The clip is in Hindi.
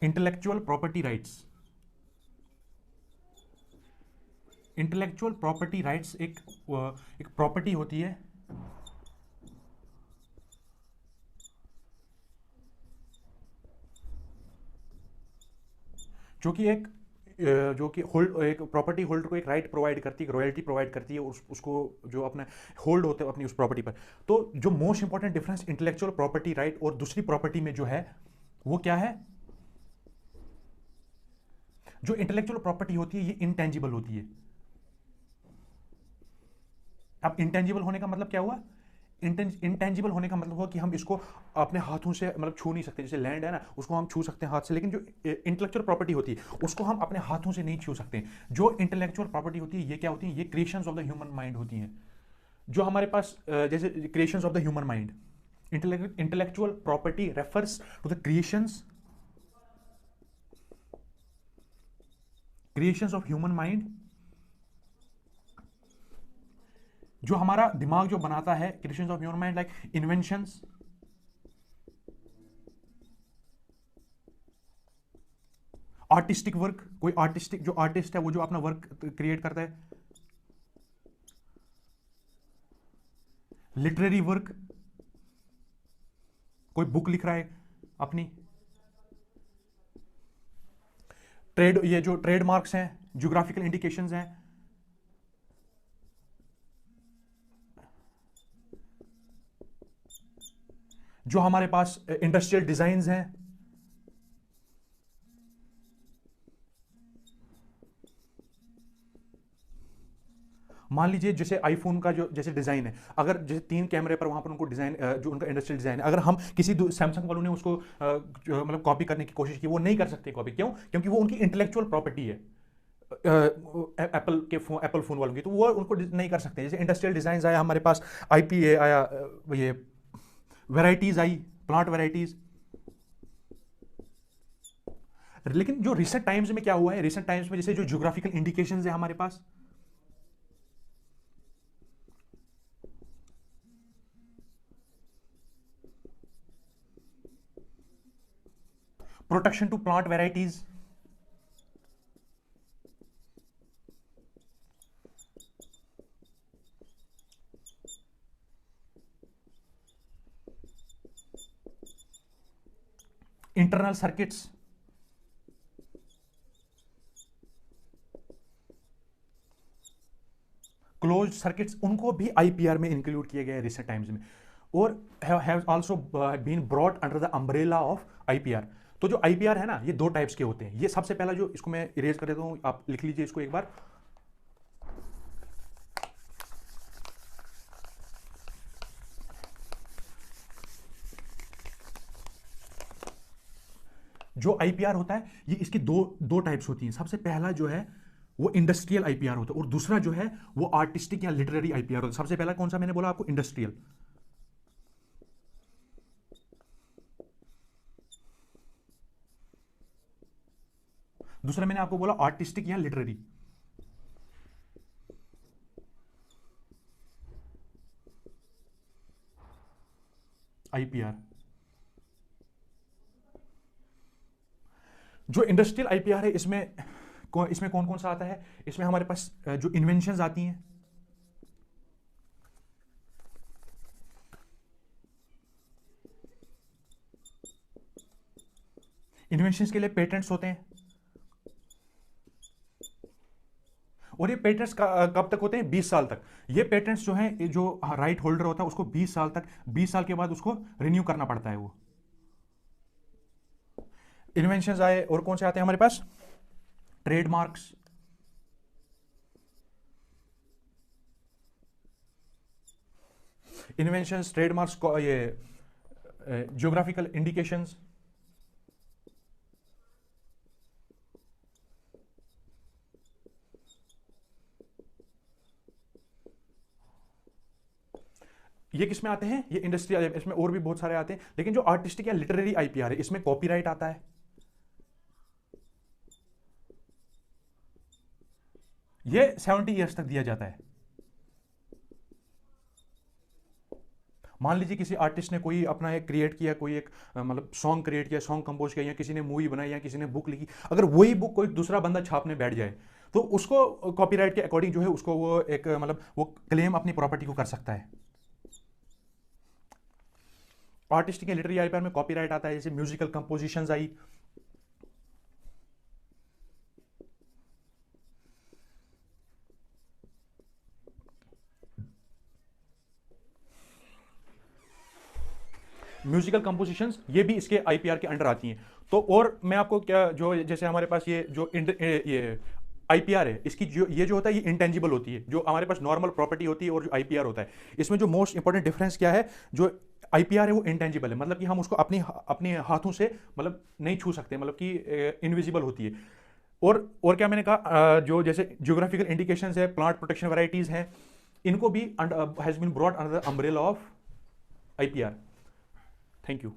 Intellectual property rights. Intellectual property rights एक प्रॉपर्टी होती है जो कि एक जो कि होल्ड एक प्रॉपर्टी होल्डर को एक राइट प्रोवाइड करती है, रॉयल्टी प्रोवाइड करती है उसको जो अपने होल्ड होते हैं अपनी उस प्रॉपर्टी पर। तो जो most important difference intellectual property right और दूसरी प्रॉपर्टी में जो है वो क्या है? जो इंटेलेक्चुअल प्रॉपर्टी होती है ये इंटेंजिबल होती है। अब इंटेंजिबल होने का मतलब क्या हुआ? इंटेंजिबल होने का मतलब हुआ कि हम इसको अपने हाथों से मतलब छू नहीं सकते। जैसे लैंड है ना, उसको हम छू सकते हैं हाथ से, लेकिन जो इंटेलेक्चुअल प्रॉपर्टी होती है उसको हम अपने हाथों से नहीं छू सकते। जो इंटेलेक्चुअल प्रॉपर्टी होती है ये क्या होती है? ये creations of the human mind होती हैं। जो हमारे पास जैसे creations of the human mind, intellectual property refers to the creations of human mind. जो हमारा दिमाग जो बनाता है, creations of human mind like inventions, artistic work, कोई आर्टिस्टिक जो आर्टिस्ट है वो जो अपना वर्क क्रिएट करता है, लिटरेरी वर्क, कोई बुक लिख रहा है अपनी, ये जो ट्रेडमार्क्स हैं, ज्योग्राफिकल इंडिकेशंस हैं, जो हमारे पास इंडस्ट्रियल डिजाइन्स हैं, मान लीजिए जैसे आईफोन का जो जैसे डिजाइन है, अगर जैसे 3 कैमरे पर वहां पर उनको डिजाइन जो उनका इंडस्ट्रियल डिजाइन है, अगर हम किसी सैमसंग वालों ने उसको मतलब कॉपी करने की कोशिश की, वो नहीं कर सकते कॉपी। क्यों? क्योंकि वो उनकी इंटेलेक्चुअल प्रॉपर्टी है एप्पल फोन वालों की, तो वो उनको नहीं कर सकते। जैसे इंडस्ट्रियल डिजाइन आया हमारे पास, आईपीए आया, ये वेराइटीज आई, प्लांट वेराइटीज। लेकिन जो रिसेंट टाइम्स में क्या हुआ है, रिसेंट टाइम्स में जैसे जो ज्योग्राफिकल इंडिकेशंस है हमारे पास, protection to plant varieties, internal circuits, close circuits, उनको भी आईपीआर में इंक्लूड किया गया है रिसेंट टाइम्स में, और have also been brought under the umbrella of IPR. तो जो आईपीआर है ना, ये 2 टाइप्स के होते हैं। ये सबसे पहला जो, इसको मैं इरेज कर देता हूं, आप लिख लीजिए इसको एक बार। जो आईपीआर होता है ये इसकी दो टाइप्स होती हैं। सबसे पहला जो है वो इंडस्ट्रियल आईपीआर होता है, और दूसरा जो है वो आर्टिस्टिक या लिटरेरी आईपीआर होता है। सबसे पहला कौन सा मैंने बोला आपको? इंडस्ट्रियल। दूसरा मैंने आपको बोला आर्टिस्टिक या लिटरेरी। आईपीआर, जो इंडस्ट्रियल आईपीआर है इसमें कौन कौन सा आता है? इसमें हमारे पास जो इन्वेंशंस आती हैं, इन्वेंशंस के लिए पेटेंट्स होते हैं, और ये पेटेंट्स कब तक होते हैं? 20 साल तक। ये पेटेंट्स जो हैं, जो राइट होल्डर होता है उसको 20 साल तक, 20 साल के बाद उसको रिन्यू करना पड़ता है वो। इन्वेंशंस आए, और कौन से आते हैं हमारे पास? ट्रेडमार्क्स, इन्वेंशंस, ट्रेडमार्क्स, ये ज्योग्राफिकल इंडिकेशंस, ये किस में आते हैं? ये इंडस्ट्रियल। इसमें और भी बहुत सारे आते हैं, लेकिन जो आर्टिस्टिक या लिटरेरी आईपीआर है इसमें कॉपीराइट आता है। ये 70 ईयर्स तक दिया जाता है। मान लीजिए किसी आर्टिस्ट ने कोई अपना एक क्रिएट किया, कोई एक मतलब सॉन्ग क्रिएट किया, सॉन्ग कंपोज किया, या किसी ने मूवी बनाई, या किसी ने बुक लिखी, अगर वही बुक कोई दूसरा बंदा छापने बैठ जाए तो उसको कॉपीराइट के अकॉर्डिंग जो है उसको वो एक मतलब वो क्लेम अपनी प्रॉपर्टी को कर सकता है। आर्टिस्ट के लिटरेरी आईपीआर में कॉपीराइट आता है, जैसे म्यूजिकल कंपोजिशंस आई। म्यूजिकल कंपोजिशंस ये भी इसके आईपीआर के अंडर आती हैं। तो और मैं आपको क्या, जो जैसे हमारे पास ये जो ये आईपीआर है, इसकी जो ये जो होता है ये इंटेंजिबल होती है, जो हमारे पास नॉर्मल प्रॉपर्टी होती है और जो आईपीआर होता है, इसमें जो मोस्ट इंपॉर्टेंट डिफरेंस क्या है, जो आईपीआर है वो इंटेंजिबल है, मतलब कि हम उसको अपने अपने हाथों से मतलब नहीं छू सकते, मतलब कि इनविजिबल होती है। और क्या मैंने कहा, जो जैसे ज्योग्राफिकल इंडिकेशंस है, प्लांट प्रोटेक्शन वैरायटीज हैं, इनको भी has been brought under the umbrella of IPR. Thank you.